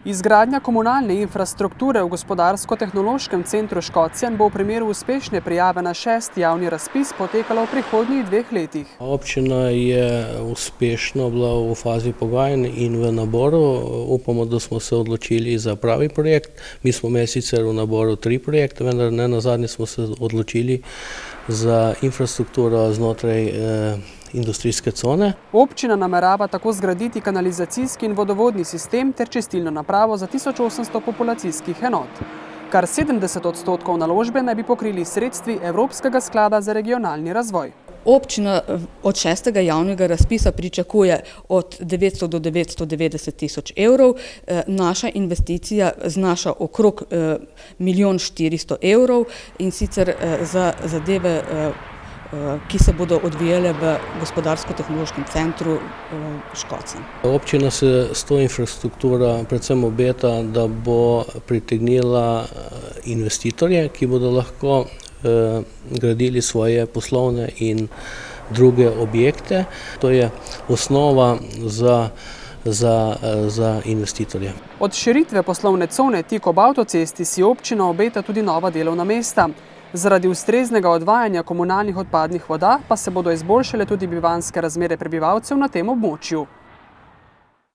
Izgradnja komunalne infrastrukture v Gospodarsko-tehnološkem centru Škocjan bo v primeru uspešne prijave na 6. javni razpis potekala v prihodnjih 2 letih. Občina je uspešno bila v fazi pogajanj in v naboru. Upamo, da smo se odločili za pravi projekt. Mi smo imeli sicer v naboru 3 projekte, vendar ne nazadnje smo se odločili za infrastrukturo znotraj industrijske cone. Občina namerava tako zgraditi kanalizacijski in vodovodni sistem ter čistilno napravo za 1800 populacijskih enot. Kar 70% naložbe naj bi pokrili sredstvi Evropskega sklada za regionalni razvoj. Občina od 6. javnega razpisa pričakuje od 900 do 990 tisoč evrov. Naša investicija znaša okrog 1 400 000 evrov in sicer za zadeve, ki se bodo odvijale v Gospodarsko-tehnološkem centru Škocjan. Občina se s to infrastrukturo predvsem obeta, da bo pritegnila investitorje, ki bodo lahko gradili svoje poslovne in druge objekte. To je osnova za investitorje. Od širitve poslovne cone tik ob avtocesti si občina obeta tudi nova delovna mesta. Zaradi ustreznega odvajanja komunalnih odpadnih voda pa se bodo izboljšale tudi bivanjske razmere prebivalcev na tem območju.